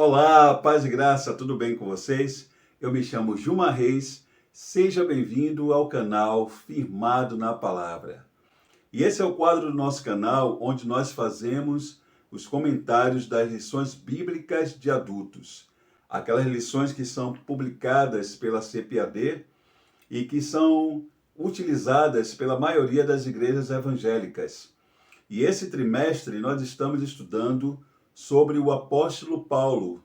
Olá, paz e graça, tudo bem com vocês? Eu me chamo Juma Reis, seja bem-vindo ao canal Firmado na Palavra. E esse é o quadro do nosso canal onde nós fazemos os comentários das lições bíblicas de adultos. Aquelas lições que são publicadas pela CPAD e que são utilizadas pela maioria das igrejas evangélicas. E esse trimestre nós estamos estudando sobre o apóstolo Paulo,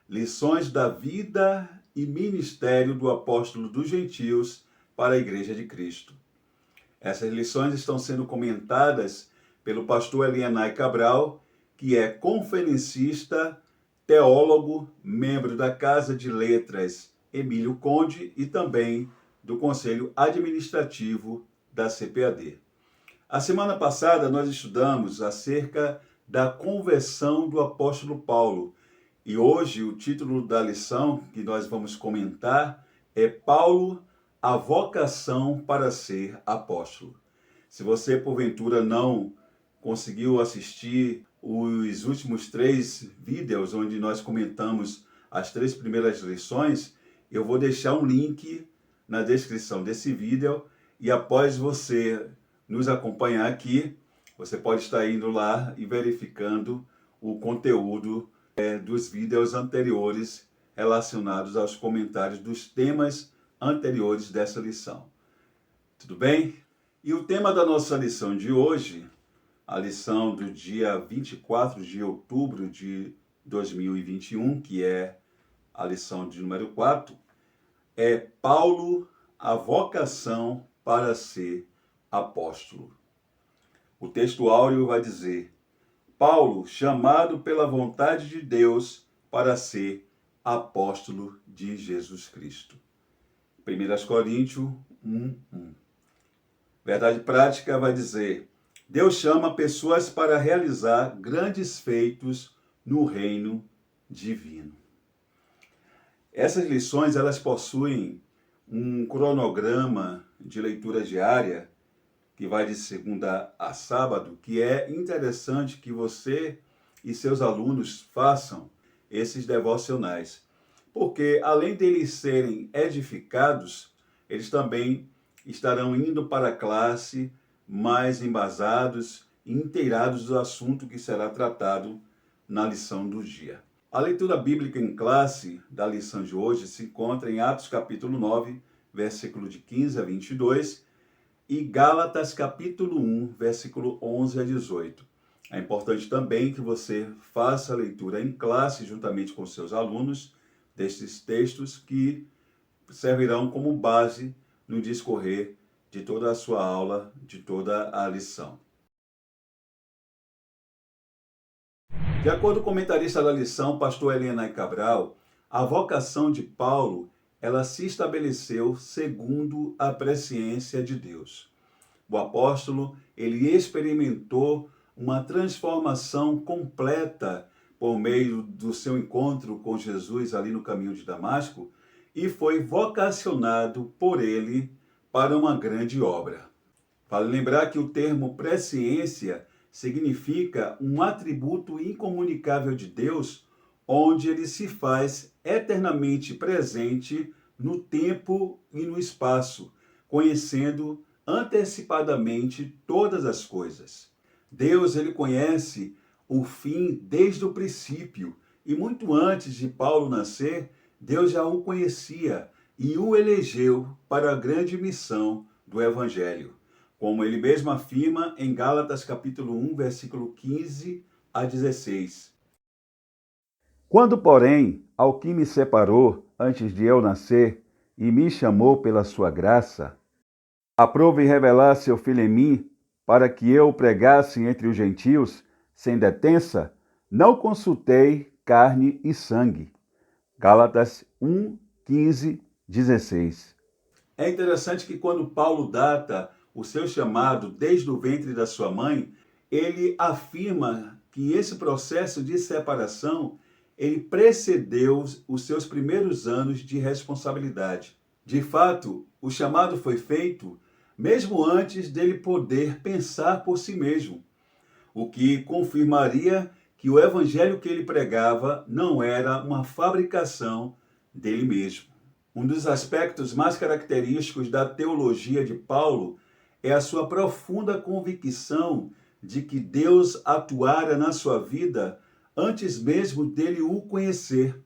lições da vida e ministério do apóstolo dos gentios para a Igreja de Cristo. Essas lições estão sendo comentadas pelo pastor Elianai Cabral, que é conferencista, teólogo, membro da Casa de Letras Emílio Conde e também do Conselho Administrativo da CPAD. A semana passada nós estudamos acerca da conversão do apóstolo Paulo. E hoje o título da lição que nós vamos comentar é Paulo, a vocação para ser apóstolo. Se você porventura não conseguiu assistir os últimos 3 vídeos onde nós comentamos as 3 primeiras lições, eu vou deixar um link na descrição desse vídeo e após você nos acompanhar aqui, você pode estar indo lá e verificando o conteúdo dos vídeos anteriores relacionados aos comentários dos temas anteriores dessa lição. Tudo bem? E o tema da nossa lição de hoje, a lição do dia 24 de outubro de 2021, que é a lição de número 4, é Paulo, a vocação para ser apóstolo. O texto áureo vai dizer: Paulo, chamado pela vontade de Deus para ser apóstolo de Jesus Cristo. 1 Coríntios 1:1. Verdade prática vai dizer: Deus chama pessoas para realizar grandes feitos no reino divino. Essas lições, elas possuem um cronograma de leitura diária que vai de segunda a sábado, que é interessante que você e seus alunos façam esses devocionais. Porque, além deles serem edificados, eles também estarão indo para a classe mais embasados e inteirados do assunto que será tratado na lição do dia. A leitura bíblica em classe da lição de hoje se encontra em Atos capítulo 9, versículo de 15 a 22, e Gálatas capítulo 1, versículo 11 a 18. É importante também que você faça a leitura em classe juntamente com seus alunos destes textos que servirão como base no discorrer de toda a sua aula, de toda a lição. De acordo com o comentarista da lição, pastor Elianai Cabral, a vocação de Paulo ela se estabeleceu segundo a presciência de Deus. O apóstolo, ele experimentou uma transformação completa por meio do seu encontro com Jesus ali no caminho de Damasco e foi vocacionado por ele para uma grande obra. Vale lembrar que o termo presciência significa um atributo incomunicável de Deus, onde ele se faz eternamente presente no tempo e no espaço, conhecendo antecipadamente todas as coisas. Deus, ele conhece o fim desde o princípio, e muito antes de Paulo nascer, Deus já o conhecia e o elegeu para a grande missão do Evangelho, como ele mesmo afirma em Gálatas capítulo 1, versículo 15 a 16. Quando, porém, ao que me separou antes de eu nascer e me chamou pela sua graça, aprove revelar seu Filho em mim, para que eu o pregasse entre os gentios, sem detença, não consultei carne e sangue. Gálatas 1, 15, 16. É interessante que quando Paulo data o seu chamado desde o ventre da sua mãe, ele afirma que esse processo de separação ele precedeu os seus primeiros anos de responsabilidade. De fato, o chamado foi feito mesmo antes dele poder pensar por si mesmo, o que confirmaria que que o evangelho que ele pregava não era uma fabricação dele mesmo. Um dos aspectos mais característicos da teologia de Paulo é a sua profunda convicção de que Deus atuara na sua vida antes mesmo dele o conhecer.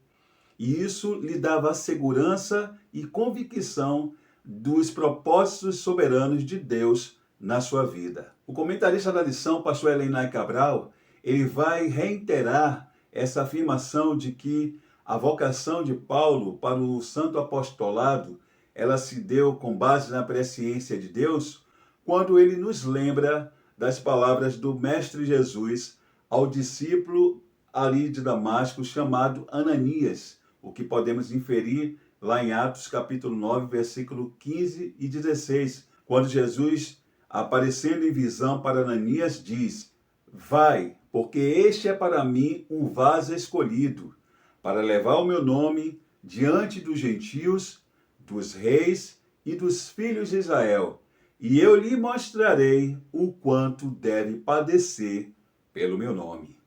E isso lhe dava segurança e convicção dos propósitos soberanos de Deus na sua vida. O comentarista da lição, pastor Elenay Cabral, ele vai reiterar essa afirmação de que a vocação de Paulo para o santo apostolado, ela se deu com base na presciência de Deus, quando ele nos lembra das palavras do Mestre Jesus ao discípulo ali de Damasco chamado Ananias, o que podemos inferir lá em Atos capítulo 9, versículo 15 e 16, quando Jesus, aparecendo em visão para Ananias, diz: vai, porque este é para mim um vaso escolhido, para levar o meu nome diante dos gentios, dos reis e dos filhos de Israel, e eu lhe mostrarei o quanto deve padecer pelo meu nome.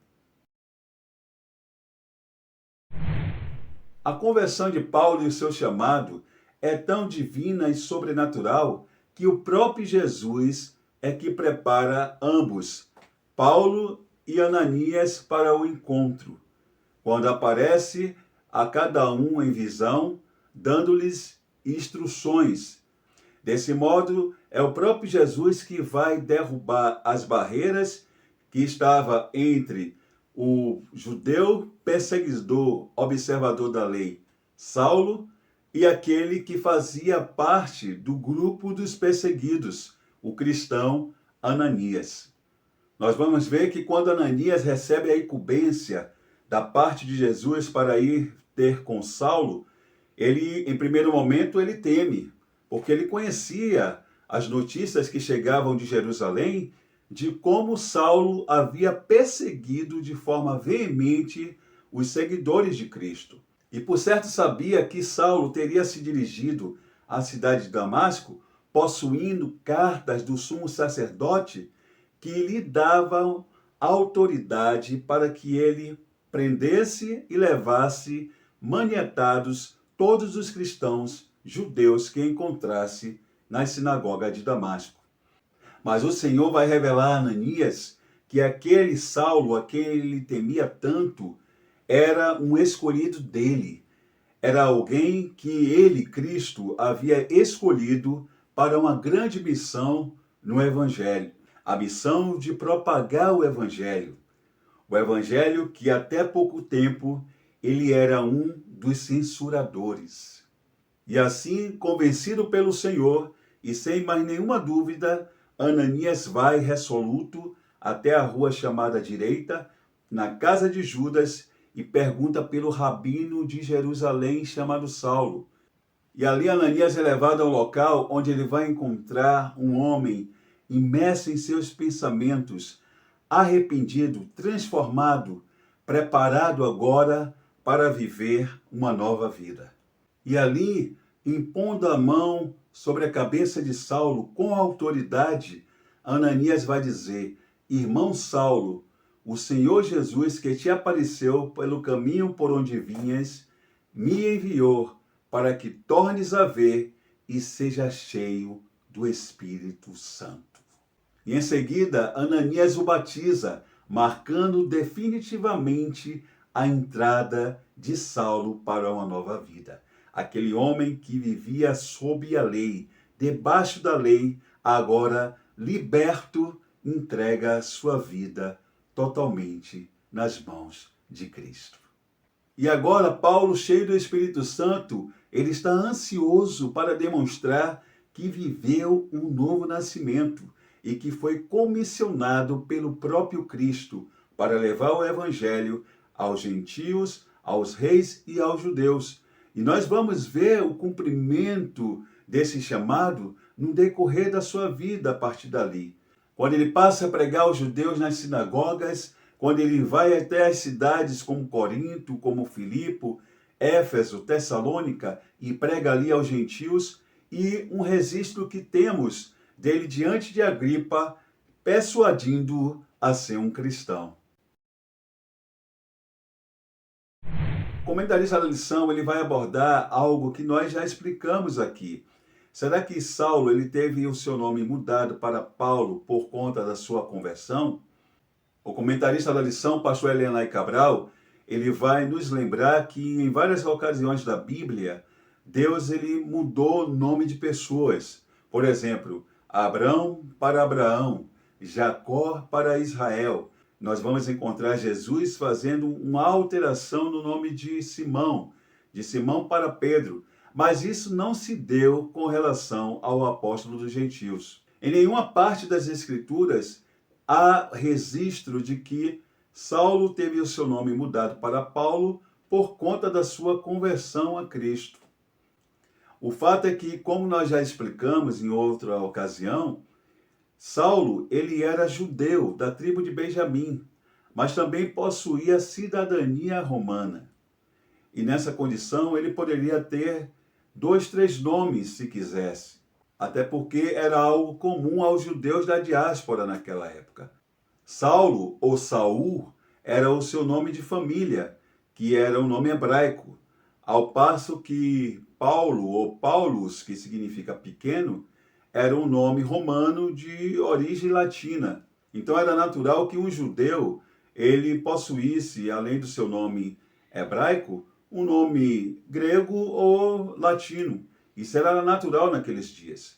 A conversão de Paulo e o seu chamado é tão divina e sobrenatural que o próprio Jesus é que prepara ambos, Paulo e Ananias, para o encontro, quando aparece a cada um em visão, dando-lhes instruções. Desse modo, é o próprio Jesus que vai derrubar as barreiras que estava entre o judeu perseguidor, observador da lei, Saulo, e aquele que fazia parte do grupo dos perseguidos, o cristão Ananias. Nós vamos ver que quando Ananias recebe a incumbência da parte de Jesus para ir ter com Saulo, ele, em primeiro momento, ele teme, porque ele conhecia as notícias que chegavam de Jerusalém de como Saulo havia perseguido de forma veemente os seguidores de Cristo. E por certo sabia que Saulo teria se dirigido à cidade de Damasco possuindo cartas do sumo sacerdote que lhe davam autoridade para que ele prendesse e levasse maniatados todos os cristãos judeus que encontrasse na sinagoga de Damasco. Mas o Senhor vai revelar a Ananias que aquele Saulo, a quem ele temia tanto, era um escolhido dele. Era alguém que ele, Cristo, havia escolhido para uma grande missão no Evangelho. A missão de propagar o Evangelho. O Evangelho que até pouco tempo ele era um dos censuradores. E assim, convencido pelo Senhor e sem mais nenhuma dúvida, Ananias vai resoluto até a rua chamada Direita, na casa de Judas, e pergunta pelo rabino de Jerusalém chamado Saulo. E ali Ananias é levado ao local onde ele vai encontrar um homem imerso em seus pensamentos, arrependido, transformado, preparado agora para viver uma nova vida. E ali, impondo a mão sobre a cabeça de Saulo com autoridade, Ananias vai dizer: irmão Saulo, o Senhor Jesus que te apareceu pelo caminho por onde vinhas, me enviou para que tornes a ver e seja cheio do Espírito Santo. E em seguida, Ananias o batiza, marcando definitivamente a entrada de Saulo para uma nova vida. Aquele homem que vivia sob a lei, debaixo da lei, agora liberto, entrega sua vida totalmente nas mãos de Cristo. E agora Paulo, cheio do Espírito Santo, ele está ansioso para demonstrar que viveu um novo nascimento e que foi comissionado pelo próprio Cristo para levar o Evangelho aos gentios, aos reis e aos judeus. E nós vamos ver o cumprimento desse chamado no decorrer da sua vida a partir dali. Quando ele passa a pregar aos judeus nas sinagogas, quando ele vai até as cidades como Corinto, como Filipe, Éfeso, Tessalônica, e prega ali aos gentios, e um registro que temos dele diante de Agripa, persuadindo-o a ser um cristão. O comentarista da lição ele vai abordar algo que nós já explicamos aqui. Será que Saulo ele teve o seu nome mudado para Paulo por conta da sua conversão? O comentarista da lição, pastor Elenay Cabral, ele vai nos lembrar que em várias ocasiões da Bíblia, Deus ele mudou o nome de pessoas. Por exemplo, Abrão para Abraão, Jacó para Israel. Nós vamos encontrar Jesus fazendo uma alteração no nome de Simão para Pedro. Mas isso não se deu com relação ao apóstolo dos gentios. Em nenhuma parte das Escrituras há registro de que Saulo teve o seu nome mudado para Paulo por conta da sua conversão a Cristo. O fato é que, como nós já explicamos em outra ocasião, Saulo ele era judeu da tribo de Benjamim, mas também possuía cidadania romana. E nessa condição ele poderia ter 2, 3 nomes se quisesse. Até porque era algo comum aos judeus da diáspora naquela época. Saulo ou Saul era o seu nome de família, que era um nome hebraico, ao passo que Paulo ou Paulus, que significa pequeno, era um nome romano de origem latina. Então era natural que um judeu ele possuísse, além do seu nome hebraico, um nome grego ou latino. Isso era natural naqueles dias.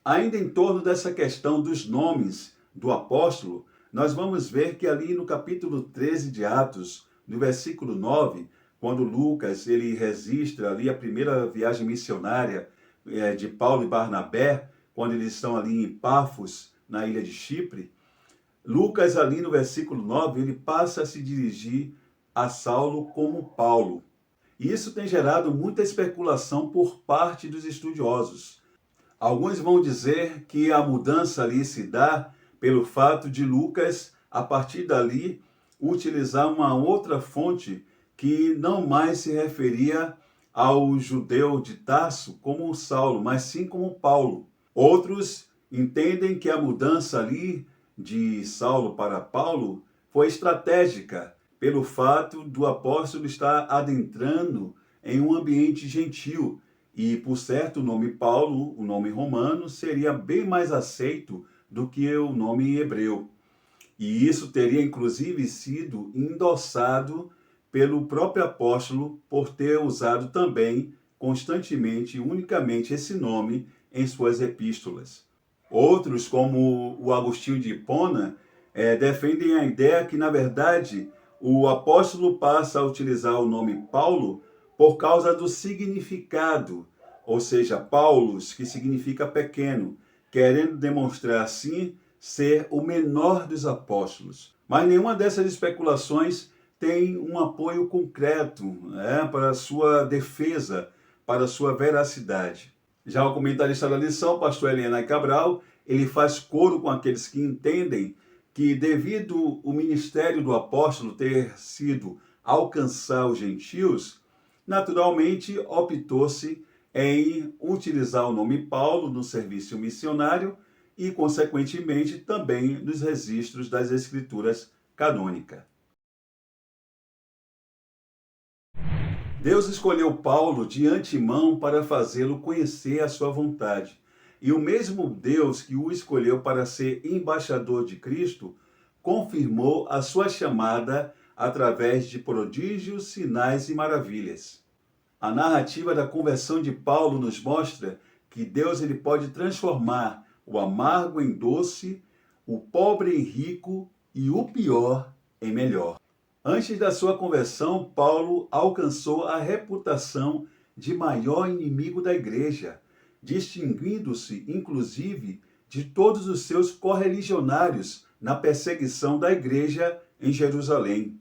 Ainda em torno dessa questão dos nomes do apóstolo, nós vamos ver que ali no capítulo 13 de Atos, no versículo 9, quando Lucas ele registra ali a primeira viagem missionária de Paulo e Barnabé, quando eles estão ali em Pafos, na ilha de Chipre, Lucas ali no versículo 9, ele passa a se dirigir a Saulo como Paulo. E isso tem gerado muita especulação por parte dos estudiosos. Alguns vão dizer que a mudança ali se dá pelo fato de Lucas, a partir dali, utilizar uma outra fonte que não mais se referia ao judeu de Tarso como Saulo, mas sim como Paulo. Outros entendem que a mudança ali de Saulo para Paulo foi estratégica, pelo fato do apóstolo estar adentrando em um ambiente gentil. E, por certo, o nome Paulo, o nome romano, seria bem mais aceito do que o nome hebreu. E isso teria, inclusive, sido endossado pelo próprio apóstolo por ter usado também, constantemente, unicamente esse nome em suas epístolas. Outros, como o Agostinho de Hipona, defendem a ideia que, na verdade, o apóstolo passa a utilizar o nome Paulo por causa do significado, ou seja, Paulus, que significa pequeno, querendo demonstrar assim ser o menor dos apóstolos. Mas nenhuma dessas especulações tem um apoio concreto para a sua defesa, para a sua veracidade. Já o comentarista da lição, pastor Elenay Cabral, ele faz coro com aqueles que entendem que, devido o ministério do apóstolo ter sido alcançar os gentios, naturalmente optou-se em utilizar o nome Paulo no serviço missionário e, consequentemente, também nos registros das escrituras canônicas. Deus escolheu Paulo de antemão para fazê-lo conhecer a sua vontade. E o mesmo Deus que o escolheu para ser embaixador de Cristo, confirmou a sua chamada através de prodígios, sinais e maravilhas. A narrativa da conversão de Paulo nos mostra que Deus ele pode transformar o amargo em doce, o pobre em rico e o pior em melhor. Antes da sua conversão, Paulo alcançou a reputação de maior inimigo da igreja, distinguindo-se, inclusive, de todos os seus correligionários na perseguição da igreja em Jerusalém.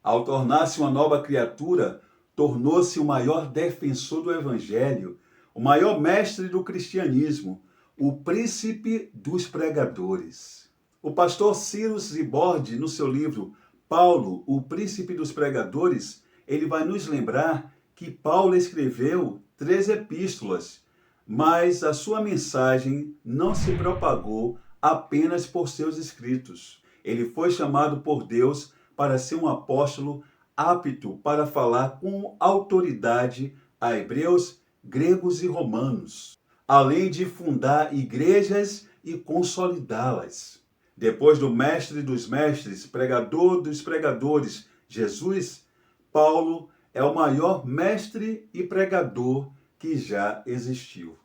Ao tornar-se uma nova criatura, tornou-se o maior defensor do evangelho, o maior mestre do cristianismo, o príncipe dos pregadores. O pastor Cyrus Zibord, no seu livro Paulo, o príncipe dos pregadores, ele vai nos lembrar que Paulo escreveu 3 epístolas, mas a sua mensagem não se propagou apenas por seus escritos. Ele foi chamado por Deus para ser um apóstolo apto para falar com autoridade a hebreus, gregos e romanos, além de fundar igrejas e consolidá-las. Depois do mestre dos mestres, pregador dos pregadores, Jesus, Paulo é o maior mestre e pregador que já existiu.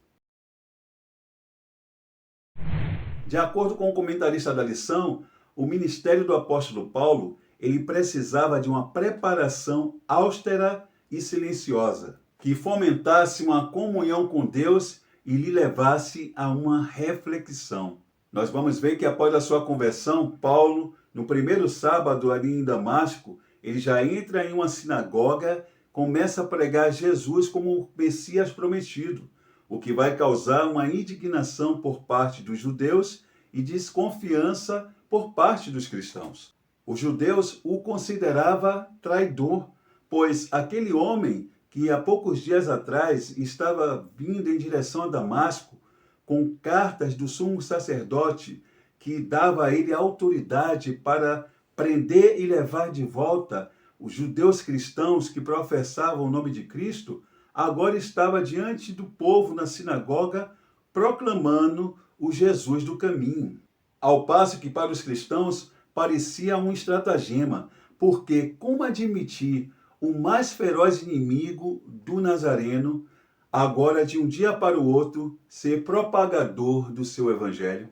De acordo com o comentarista da lição, o ministério do apóstolo Paulo, ele precisava de uma preparação austera e silenciosa, que fomentasse uma comunhão com Deus e lhe levasse a uma reflexão. Nós vamos ver que após a sua conversão, Paulo, no primeiro sábado ali em Damasco, ele já entra em uma sinagoga, começa a pregar Jesus como o Messias prometido, o que vai causar uma indignação por parte dos judeus e desconfiança por parte dos cristãos. Os judeus o consideravam traidor, pois aquele homem que há poucos dias atrás estava vindo em direção a Damasco com cartas do sumo sacerdote que dava a ele autoridade para prender e levar de volta os judeus cristãos que professavam o nome de Cristo, agora estava diante do povo na sinagoga proclamando o Jesus do caminho. Ao passo que para os cristãos parecia um estratagema, porque como admitir o mais feroz inimigo do Nazareno, agora de um dia para o outro ser propagador do seu evangelho?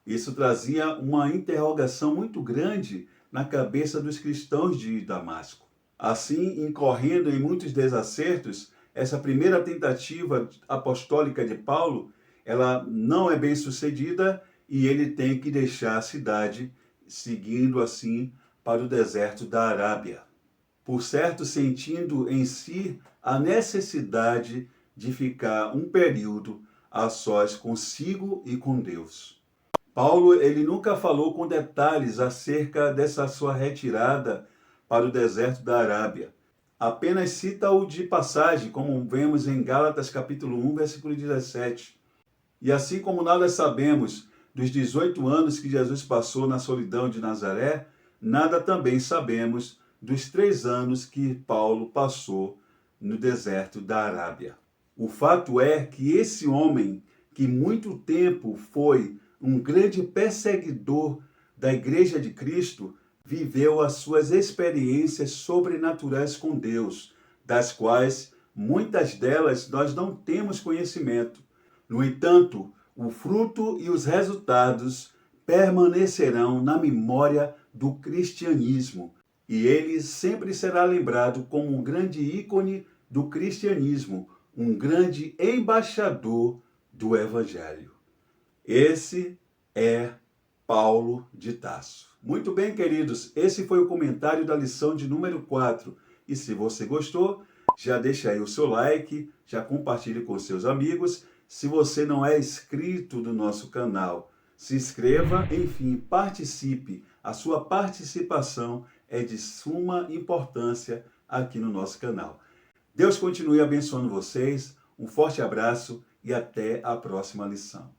Isso trazia uma interrogação muito grande na cabeça dos cristãos de Damasco. Assim, incorrendo em muitos desacertos, essa primeira tentativa apostólica de Paulo, ela não é bem sucedida e ele tem que deixar a cidade, seguindo assim para o deserto da Arábia. Por certo, sentindo em si a necessidade de ficar um período a sós consigo e com Deus. Paulo, ele nunca falou com detalhes acerca dessa sua retirada para o deserto da Arábia. Apenas cita-o de passagem, como vemos em Gálatas capítulo 1, versículo 17. E assim como nada sabemos dos 18 anos que Jesus passou na solidão de Nazaré, nada também sabemos dos 3 anos que Paulo passou no deserto da Arábia. O fato é que esse homem, que muito tempo foi um grande perseguidor da Igreja de Cristo, viveu as suas experiências sobrenaturais com Deus, das quais muitas delas nós não temos conhecimento. No entanto, o fruto e os resultados permanecerão na memória do cristianismo, e ele sempre será lembrado como um grande ícone do cristianismo, um grande embaixador do Evangelho. Esse é Paulo de Tarso. Muito bem, queridos, esse foi o comentário da lição de número 4. E se você gostou, já deixa aí o seu like, já compartilhe com seus amigos. Se você não é inscrito no nosso canal, se inscreva, enfim, participe. A sua participação é de suma importância aqui no nosso canal. Deus continue abençoando vocês, um forte abraço e até a próxima lição.